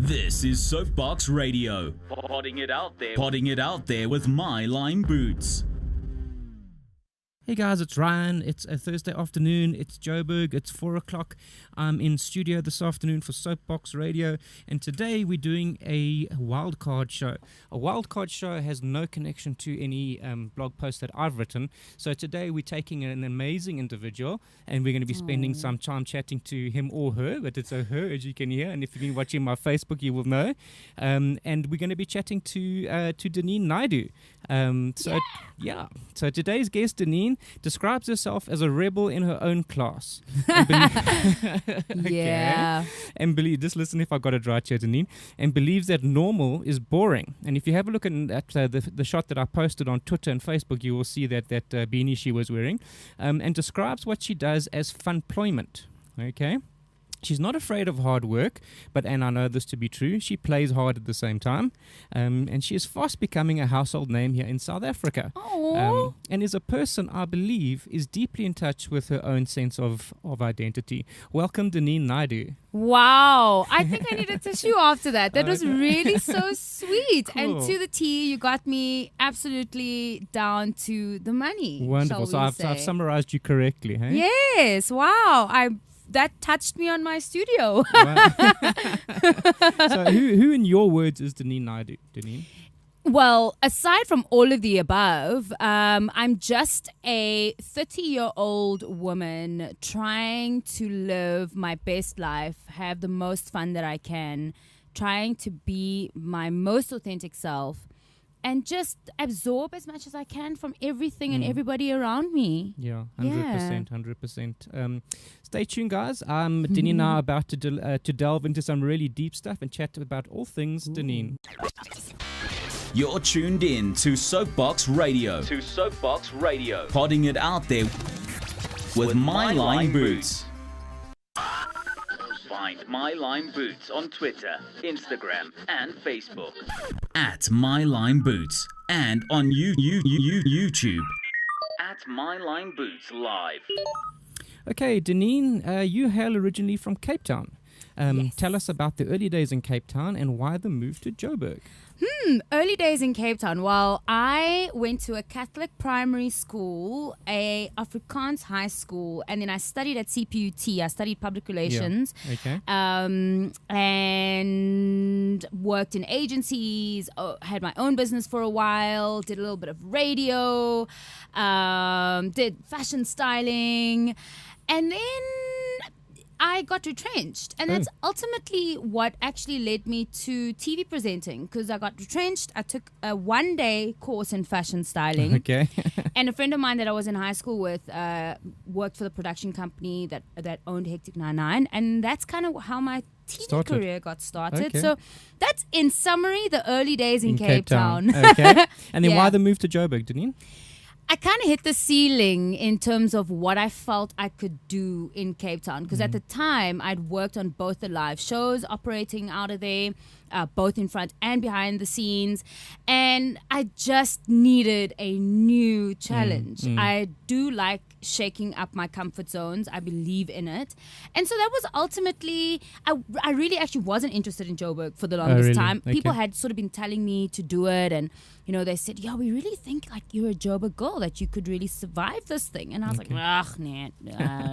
This is Soapbox Radio. Potting it out there with My Lime Boots. Hey guys, it's Ryan. It's a Thursday afternoon. It's Joburg. It's 4 o'clock. I'm in studio this afternoon for Soapbox Radio, and today we're doing a wildcard show. A wildcard show has no connection to any blog post that I've written. So today we're taking an amazing individual, and we're going to be spending some time chatting to him or her, but it's a her, as you can hear. And if you've been watching my Facebook, you will know. And we're going to be chatting to Danine Naidoo. So today's guest, Danine, describes herself as a rebel in her own class. Yeah. And just listen if I got it right here, Danine. And believes that normal is boring. And if you have a look at the shot that I posted on Twitter and Facebook, you will see that beanie she was wearing. And describes what she does as funployment. Okay. She's not afraid of hard work, and I know this to be true, she plays hard at the same time. And she is fast becoming a household name here in South Africa. And is a person, I believe, is deeply in touch with her own sense of identity. Welcome, Danine Naidoo. Wow. I think I need a tissue after that. That was really so sweet. Cool. And to the T, you got me absolutely down to the money. Wonderful. So I've summarized you correctly, hey? Yes. Wow. That touched me on my studio. So who in your words is Danine Naidoo, Danine? Well, aside from all of the above, I'm just a 30-year-old woman trying to live my best life, have the most fun that I can, trying to be my most authentic self, and just absorb as much as I can from everything and everybody around me. Yeah, 100%. Stay tuned, guys. Danine and I are about to delve into some really deep stuff and chat about all things Danine. You're tuned in to Soapbox Radio. Potting it out there with My Lime Boots. Find My Lime Boots on Twitter, Instagram, and Facebook. At My Lime Boots. And on YouTube. At My Lime Boots Live. Okay, Danine, you hail originally from Cape Town. Yes. Tell us about the early days in Cape Town and why the move to Joburg. Early days in Cape Town. Well, I went to a Catholic primary school, a Afrikaans high school, and then I studied at CPUT. I studied public relations. Yeah. Okay. And worked in agencies, had my own business for a while, did a little bit of radio, did fashion styling, and then I got retrenched, and that's ultimately what actually led me to TV presenting, because I got retrenched. I took a one-day course in fashion styling. Okay. And a friend of mine that I was in high school with worked for the production company that owned Hectic 99, and that's kind of how my TV career got started. Okay. So that's, in summary, the early days in Cape Town. Okay. And then Yeah. why the move to Joburg, Danine? I kind of hit the ceiling in terms of what I felt I could do in Cape Town, because at the time I'd worked on both the live shows operating out of there, both in front and behind the scenes, and I just needed a new challenge. I do like shaking up my comfort zones. I believe in it, and so that was ultimately, I really actually wasn't interested in Joburg for the longest time. Okay. People had sort of been telling me to do it, and they said, yeah, we really think like you're a Joburg girl, that you could really survive this thing. And I was like, nah, I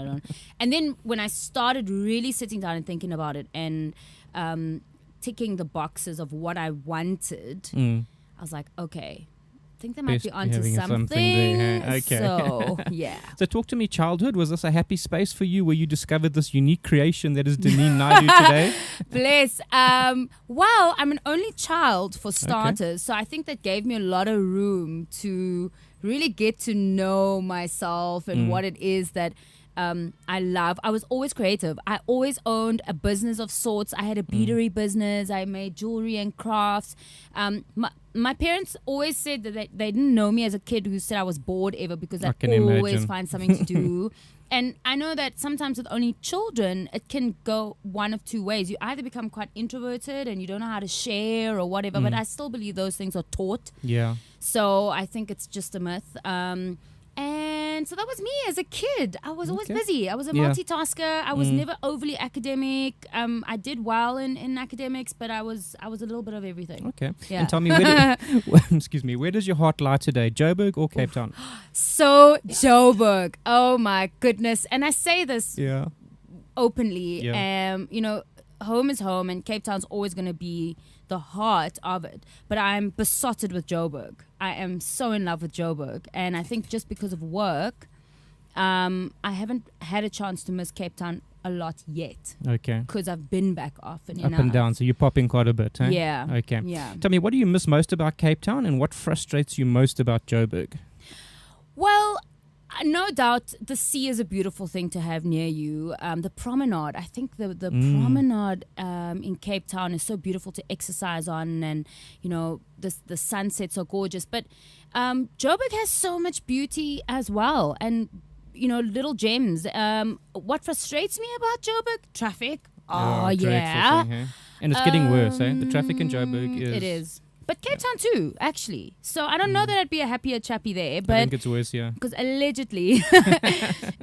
don't. And then when I started really sitting down and thinking about it and ticking the boxes of what I wanted, I was like, okay, I think they might be onto something. There, huh? Okay. So, yeah. So talk to me, childhood. Was this a happy space for you where you discovered this unique creation that is Danine Naidoo today? Bless. Well, I'm an only child for starters, so I think that gave me a lot of room to really get to know myself and what it is that I love. I was always creative. I always owned a business of sorts. I had a beadery business. I made jewelry and crafts. My parents always said that they didn't know me as a kid who said I was bored ever, because I always imagine. find something to do. And I know that sometimes with only children, it can go one of two ways. You either become quite introverted and you don't know how to share or whatever, but I still believe those things are taught. Yeah. So I think it's just a myth. And And so that was me as a kid. I was always Okay. busy. I was a Yeah. multitasker. I was never overly academic. I did well in academics, but I was a little bit of everything. Okay. Yeah. And tell me, excuse me, where does your heart lie today? Joburg or Cape Town? So Joburg. Oh my goodness. And I say this Yeah. openly. Yeah. Home is home, and Cape Town's always going to be the heart of it. But I'm besotted with Joburg. I am so in love with Joburg, and I think just because of work, I haven't had a chance to miss Cape Town a lot yet, Okay. because I've been back often Up enough. and down. So you're popping quite a bit, huh? Yeah. Okay. Yeah. Tell me, what do you miss most about Cape Town, and what frustrates you most about Joburg? Well, no doubt the sea is a beautiful thing to have near you. The promenade, I think the promenade in Cape Town is so beautiful to exercise on, and the sunsets are gorgeous. But Joburg has so much beauty as well, and little gems. What frustrates me about Joburg? Traffic. Oh dreadful yeah, thing, huh? And it's getting worse, eh? The traffic in Joburg is... It is. But Cape Town too, actually. So I don't know that I'd be a happier chappie there, I but think it's worse, yeah. because allegedly. But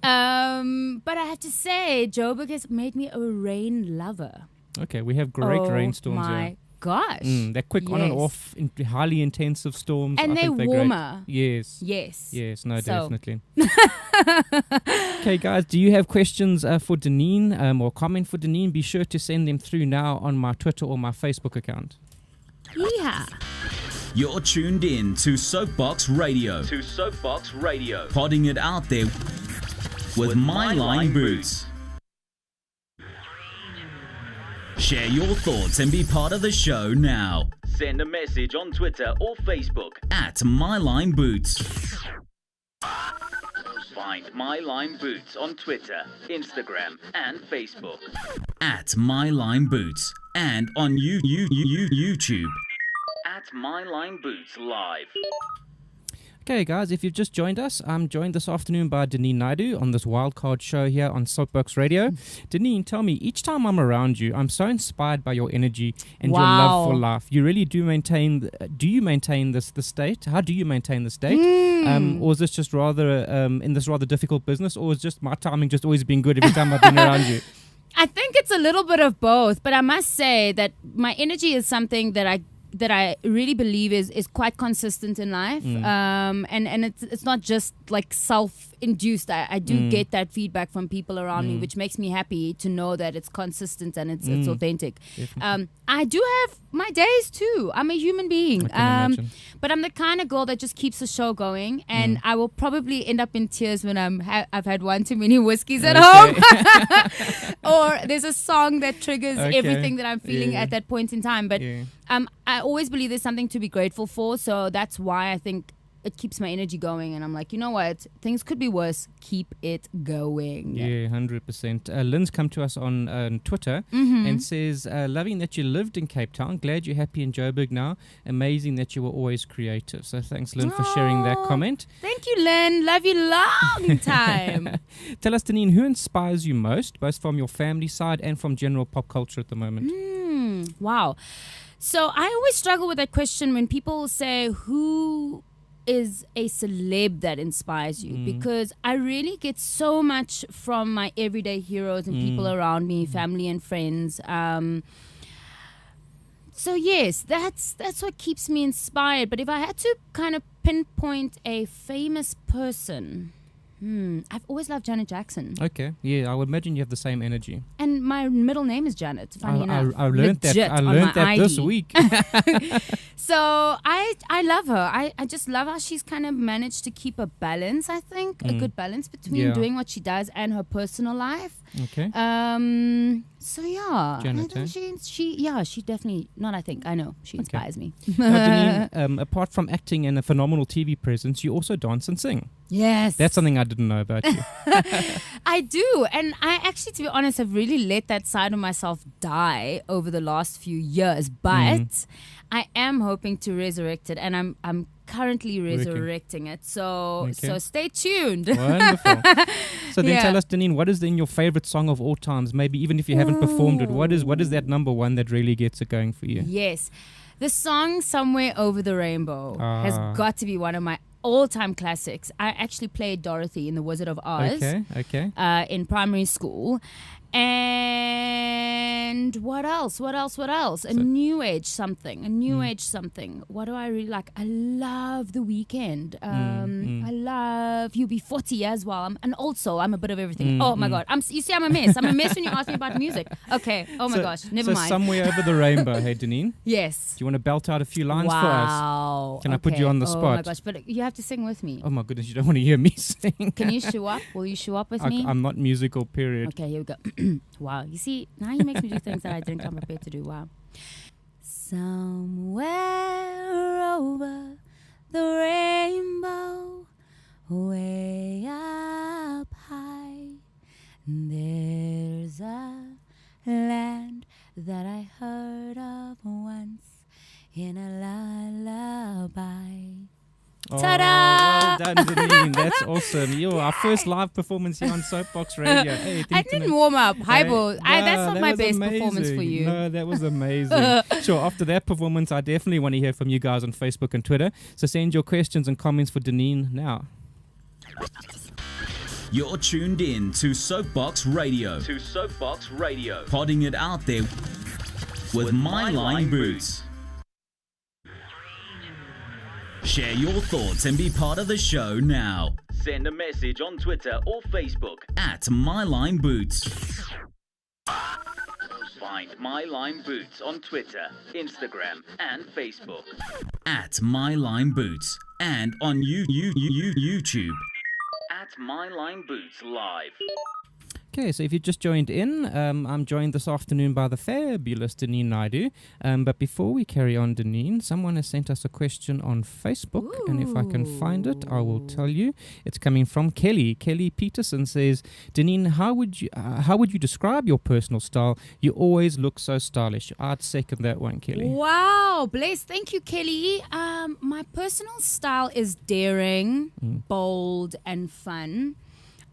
I have to say, Joburg has made me a rain lover. Okay, we have great rainstorms my here. gosh. They're quick on and Yes. off, highly intensive storms. And I they're think they're warmer. Great. Yes. Yes. Yes, no, So- definitely. Okay, guys, do you have questions for Danine or comment for Danine? Be sure to send them through now on my Twitter or my Facebook account. Yeah. You're tuned in to Soapbox Radio. Podding it out there with My Line Boots. Share your thoughts and be part of the show now. Send a message on Twitter or Facebook at My Line Boots. Find My Line Boots on Twitter, Instagram, and Facebook at My Line Boots, and on YouTube at My Line Boots Live. Okay, guys, if you've just joined us, I'm joined this afternoon by Danine Naidoo on this wildcard show here on Soapbox Radio. Danine, tell me, each time I'm around you, I'm so inspired by your energy and your love for life. You really do maintain. Do you maintain the state? How do you maintain the state? Or is this just rather in this rather difficult business, or is just my timing just always been good every time I've been around you? I think it's a little bit of both, but I must say that my energy is something that I really believe is quite consistent in life, and it's not just like self-induced. I do get that feedback from people around me, which makes me happy to know that it's consistent and it's authentic. I do have my days too. I'm a human being, but I'm the kind of girl that just keeps the show going, and I will probably end up in tears when I've had one too many whiskeys at home, or there's a song that triggers everything that I'm feeling at that point in time. But I always believe there's something to be grateful for, so that's why I think it keeps my energy going, and I'm like, you know what, things could be worse, keep it going. Yeah, 100%. Lynn's come to us on Twitter and says, loving that you lived in Cape Town, glad you're happy in Joburg now, amazing that you were always creative. So thanks, Lynn, for sharing that comment. Thank you, Lynn. Love you long time. Tell us, Danine, who inspires you most, both from your family side and from general pop culture at the moment? Wow. So I always struggle with that question when people say, who is a celeb that inspires you? Because I really get so much from my everyday heroes and people around me, family and friends. So yes, that's what keeps me inspired. But if I had to kind of pinpoint a famous person, I've always loved Janet Jackson. Okay, yeah, I would imagine you have the same energy. And my middle name is Janet, funny enough. I learned that. I learned that this week. So I love her. I just love how she's kind of managed to keep a balance, I think, a good balance between doing what she does and her personal life. Okay. So yeah, Janet, I think she definitely, not I think, I know, she inspires me. Now, Danine, apart from acting and a phenomenal TV presence, you also dance and sing. Yes. That's something I didn't know about you. I do. And I actually, to be honest, have really let that side of myself die over the last few years. But I am hoping to resurrect it, and I'm currently resurrecting it. So stay tuned. Wonderful. So then tell us, Danine, what is then your favorite song of all times? Maybe even if you haven't performed it, what is that number one that really gets it going for you? Yes. The song Somewhere Over the Rainbow has got to be one of my all-time classics. I actually played Dorothy in The Wizard of Oz. Okay. In primary school. And what else? A new age something. What do I really like? I love The Weeknd. I love UB40 as well. I'm a bit of everything. Oh my God. You see, I'm a mess. I'm a mess when you ask me about music. Okay. Oh my gosh. Never mind. Somewhere over the rainbow, hey, Danine? Yes. Do you want to belt out a few lines for us? Wow. Can I put you on the spot? Oh my gosh. But you have to sing with me. Oh my goodness, you don't want to hear me sing. Can you show up? Will you show up with me? I'm not musical, period. Okay, here we go. Wow. You see, now he makes me do things that I didn't come prepared to do. Wow. Somewhere over the rainbow, way up high, there's a land that I heard of once in a lullaby. Ta-da! Well done, Danine. That's awesome. Our first live performance here on Soapbox Radio. Hey, I didn't warm up. Hypo. That's not my best performance for you. No, that was amazing. Sure, after that performance, I definitely want to hear from you guys on Facebook and Twitter. So send your questions and comments for Danine now. You're tuned in to Soapbox Radio. Podding it out there with My Line Boots. Share your thoughts and be part of the show now. Send a message on Twitter or Facebook at MyLineBoots. Find My Line Boots on Twitter, Instagram, and Facebook at MyLineBoots, and on YouTube at My Line Boots Live. Okay, so if you just joined in, I'm joined this afternoon by the fabulous Danine Naidoo. But before we carry on, Danine, someone has sent us a question on Facebook, and if I can find it, I will tell you. It's coming from Kelly. Kelly Peterson says, Danine, how would you describe your personal style? You always look so stylish. I'd second that one, Kelly. Wow, bless. Thank you, Kelly. My personal style is daring, bold, and fun.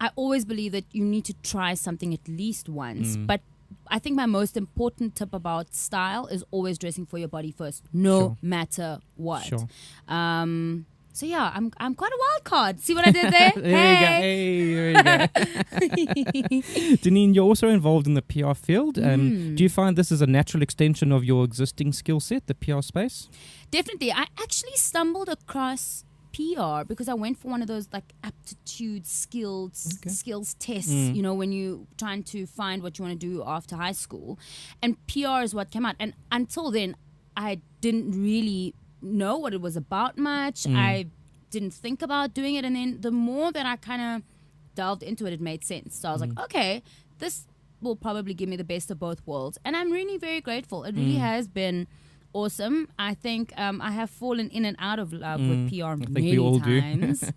I always believe that you need to try something at least once. But I think my most important tip about style is always dressing for your body first, no matter what. Sure. So yeah, I'm quite a wild card. See what I did there? There you go. Danine, you're also involved in the PR field. Do you find this is a natural extension of your existing skill set, the PR space? Definitely. I actually stumbled across PR because I went for one of those like aptitude skills tests, when you trying to find what you want to do after high school, and PR is what came out. And until then, I didn't really know what it was about much. I didn't think about doing it, and then the more that I kind of delved into it, it made sense. So I was like, okay, this will probably give me the best of both worlds, and I'm really very grateful. It really has been awesome. I think I have fallen in and out of love with PR many times.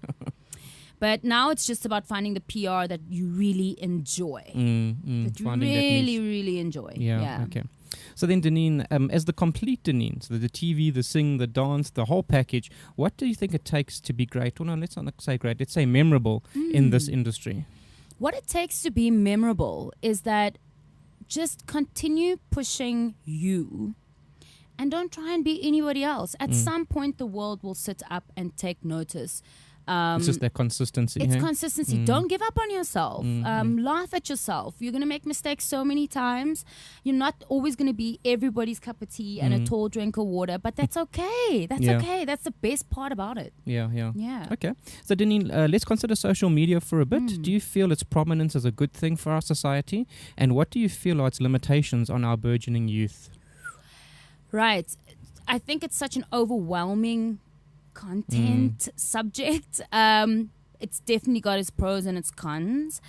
But now it's just about finding the PR that you really enjoy. That you really enjoy. Yeah. Okay. So then, Danine, as the complete Danine, so the TV, the sing, the dance, the whole package, what do you think it takes to be great? Well, no, let's not say great. Let's say memorable in this industry. What it takes to be memorable is that just continue pushing you and don't try and be anybody else. At some point, the world will sit up and take notice. It's just that consistency. It's consistency. Don't give up on yourself. Laugh at yourself. You're going to make mistakes so many times. You're not always going to be everybody's cup of tea and a tall drink of water, but that's okay. That's okay. That's the best part about it. Yeah. Okay. So, Danine, let's consider social media for a bit. Do you feel its prominence is a good thing for our society? And what do you feel are its limitations on our burgeoning youth? Right. I think it's such an overwhelming content subject. It's definitely got its pros and its cons.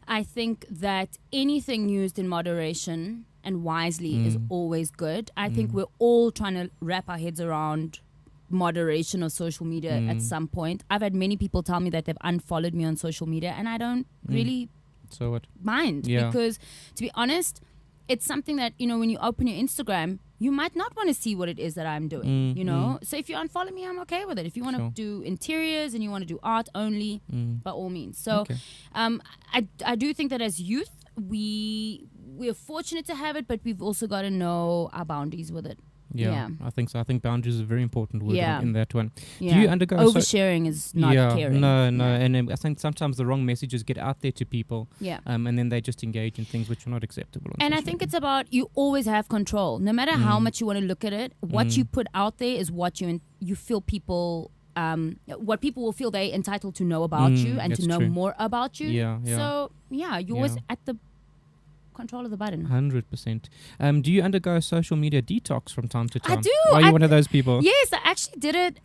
I think that anything used in moderation and wisely is always good. I think we're all trying to wrap our heads around moderation of social media at some point. I've had many people tell me that they've unfollowed me on social media, and I don't really mind because, to be honest, it's something that, when you open your Instagram, you might not want to see what it is that I'm doing, So if you unfollow me, I'm okay with it. If you want to do interiors and you want to do art only, by all means. So I do think that as youth, we're fortunate to have it, but we've also got to know our boundaries with it. Yeah, I think so. I think boundaries is a very important word Yeah. in that one. Yeah. Do you undergo oversharing is not caring. No, Yeah. and I think sometimes the wrong messages get out there to people, Yeah. and then they just engage in things which are not acceptable. And I think it's about you always have control. No matter how much you want to look at it, what you put out there is what you feel people, what people will feel they're entitled to know about you and to that's know true. more about you. Yeah. So, you're always Yeah. at the control of the button. 100%. Do you undergo a social media detox from time to time? I do. Are you one of those people? Yes, I actually did it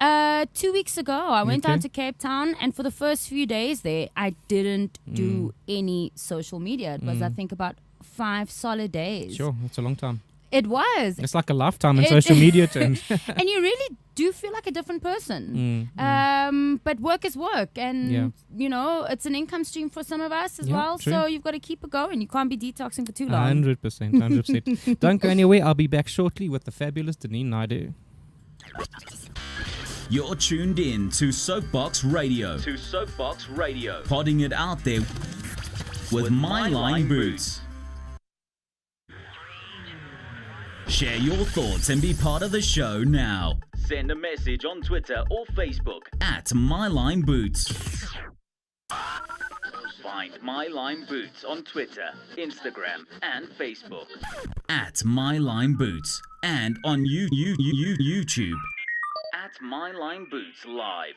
2 weeks ago. I went Okay. down to Cape Town, and for the first few days there, I didn't do any social media. It was, I think, about 5 solid days. Sure, that's a long time. It was. It's like a lifetime in social media terms. And you really do feel like a different person. But work is work, and it's an income stream for some of us as Yeah, well. true. So you've got to keep it going. You can't be detoxing for too long. 100%. 100%. Don't go anywhere. I'll be back shortly with the fabulous Danine Naidoo. You're tuned in to Soapbox Radio. Podding it out there with My Line Boots. Share your thoughts and be part of the show now. Send a message on Twitter or Facebook at My Line Boots. Find My Line Boots on Twitter, Instagram, and Facebook at My Line Boots, and on YouTube at My Line Boots Live.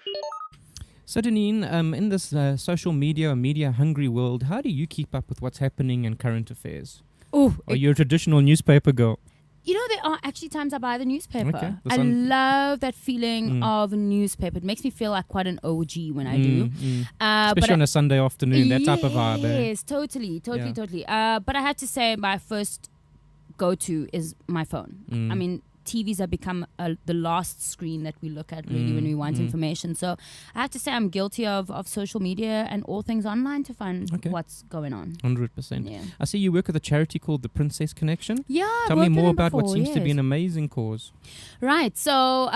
So, Danine, in this social media hungry world, how do you keep up with what's happening in current affairs? Are you a traditional newspaper girl? There are actually times I buy the newspaper. Okay, the I Sun- love that feeling of a newspaper. It makes me feel like quite an OG when I do. Especially on a Sunday afternoon, that type of vibe. Yes, totally. But I have to say my first go-to is my phone. I mean, TVs have become the last screen that we look at really when we want information. So I have to say I'm guilty of social media and all things online to find what's going on. 100%. Yeah. I see you work with a charity called the Princess Connection. Yeah, Tell me worked with more them about what before, seems to be yes. an amazing cause. Right. So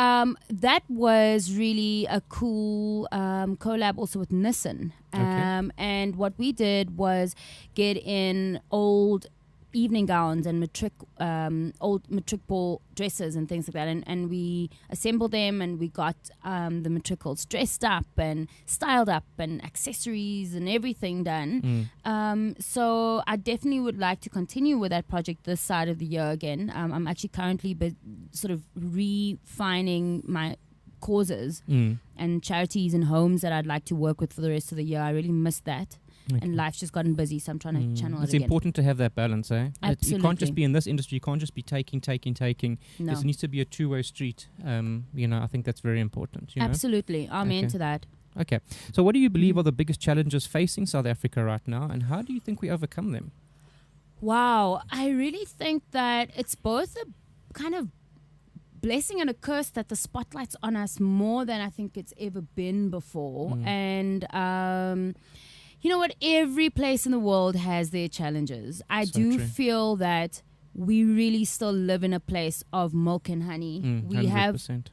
that was really a cool collab also with Nissan. And what we did was get in old evening gowns and old matric ball dresses and things like that, and we assembled them, and we got the matricals dressed up and styled up and accessories and everything done. So I definitely would like to continue with that project this side of the year again. I'm actually currently sort of refining my causes and charities and homes that I'd like to work with for the rest of the year. I really missed that. And life's just gotten busy, so I'm trying to channel it It's again. important to have that balance, eh? Absolutely. You can't just be in this industry. You can't just be taking. No. There needs to be a two-way street. I think that's very important. You know? Absolutely. I'm Okay. into that. Okay. So what do you believe are the biggest challenges facing South Africa right now, and how do you think we overcome them? Wow. I really think that it's both a kind of blessing and a curse that the spotlight's on us more than I think it's ever been before. And you know what? Every place in the world has their challenges. I So do true. feel that we really still live in a place of milk and honey. We have 100%.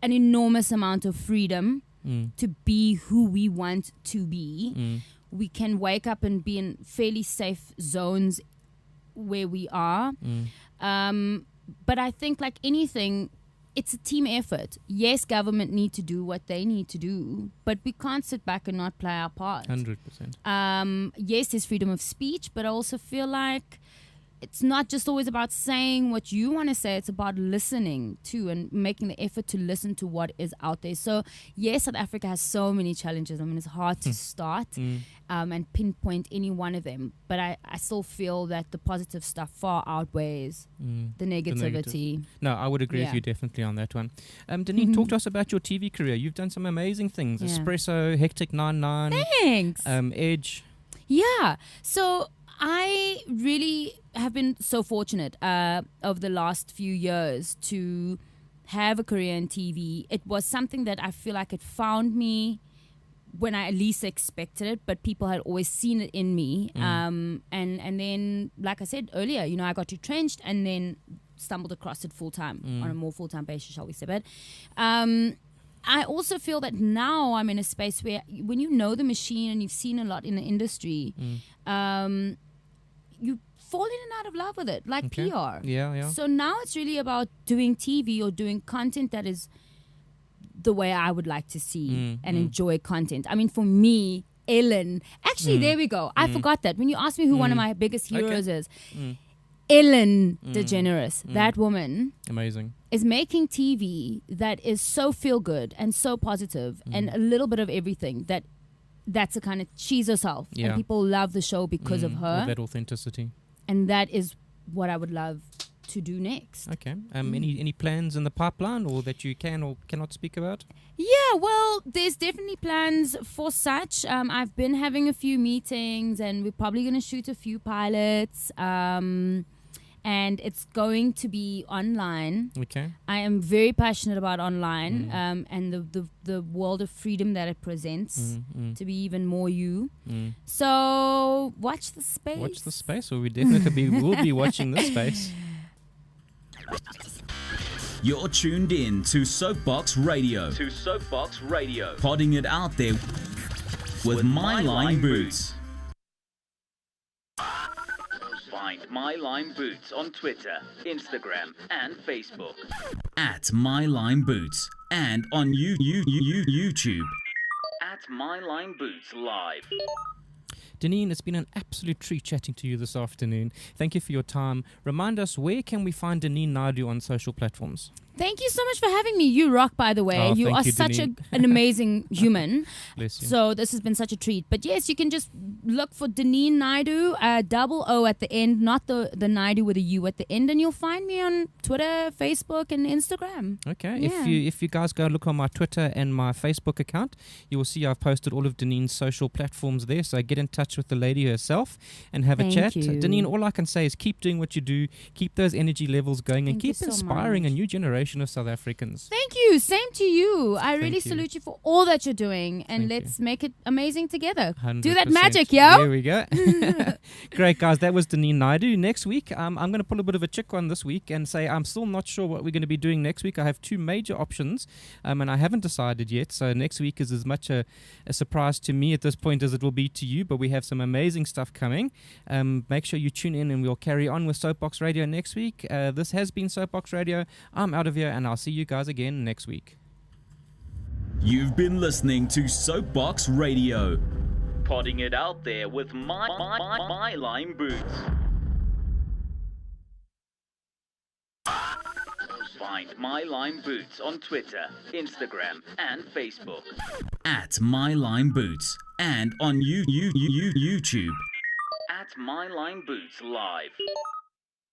an enormous amount of freedom Mm. to be who we want to be. We can wake up and be in fairly safe zones where we are. But I think, like anything, it's a team effort. Yes, government need to do what they need to do, but we can't sit back and not play our part. 100%. Yes, there's freedom of speech, but I also feel like it's not just always about saying what you want to say. It's about listening too and making the effort to listen to what is out there. So yes, South Africa has so many challenges. I mean, it's hard to start and pinpoint any one of them. But I still feel that the positive stuff far outweighs the negativity. No, I would agree with Yeah. you definitely on that one. Danine, talk to us about your TV career. You've done some amazing things. Yeah. Espresso, Hectic 99, Thanks. Edge. Yeah. So I really have been so fortunate over the last few years to have a career in TV. It was something that I feel like it found me when I least expected it, but people had always seen it in me. And then, like I said earlier, I got retrenched and then stumbled across it full-time, on a more full-time basis, shall we say. But I also feel that now I'm in a space where when you know the machine and you've seen a lot in the industry, you fall in and out of love with it, like Okay. PR. Yeah. So now it's really about doing TV or doing content that is the way I would like to see and enjoy content. I mean, for me, Ellen. Actually, there we go. I forgot that. When you asked me who one of my biggest heroes is, Ellen DeGeneres, that woman Amazing. is making TV that is so feel good and so positive and a little bit of everything that's a kind of, she's herself. Yeah. And people love the show because of All her. that authenticity. And that is what I would love to do next. Okay. Any plans in the pipeline, or that you can or cannot speak about? Yeah, well, there's definitely plans for such. I've been having a few meetings, and we're probably going to shoot a few pilots. And it's going to be online. Okay. I am very passionate about online and the world of freedom that it presents to be even more you. So watch the space. Watch the space, or we definitely will be watching this space. You're tuned in to Soapbox Radio. Podding it out there with My Line Boots. Find My Line Boots on Twitter, Instagram, and Facebook. At My Line Boots. And on YouTube. At My Line Boots Live. Danine, it's been an absolute treat chatting to you this afternoon. Thank you for your time. Remind us, where can we find Danine Naidoo on social platforms? Thank you so much for having me. You rock, by the way. You thank are you, such Danine. an amazing human. Bless you. So this has been such a treat. But yes, you can just look for Danine Naidoo, double O at the end, not the Naidoo with a U at the end, and you'll find me on Twitter, Facebook, and Instagram. Okay. Yeah. If you guys go look on my Twitter and my Facebook account, you will see I've posted all of Danine's social platforms there. So get in touch with the lady herself and have a Thank chat. you. Danine, all I can say is keep doing what you do, keep those energy levels going, and Thank you keep so inspiring much. a new generation of South Africans. Thank you. Same to you. I really you. salute you for all that you're doing, and Thank let's make it amazing together. 100%. Do that magic, yo. There we go. Great, guys. That was Danine Naidoo. Next week, I'm going to pull a bit of a chick on this week and say I'm still not sure what we're going to be doing next week. I have two major options, and I haven't decided yet. So next week is as much a surprise to me at this point as it will be to you, but we have some amazing stuff coming. Make sure you tune in, and we'll carry on with Soapbox Radio next week. This has been Soapbox Radio. I'm out of here, and I'll see you guys again next week. You've been listening to Soapbox Radio. Podding it out there with My Line Boots. Find My Line Boots on Twitter, Instagram, and Facebook. At My Line Boots. And on YouTube. At My Line Boots Live.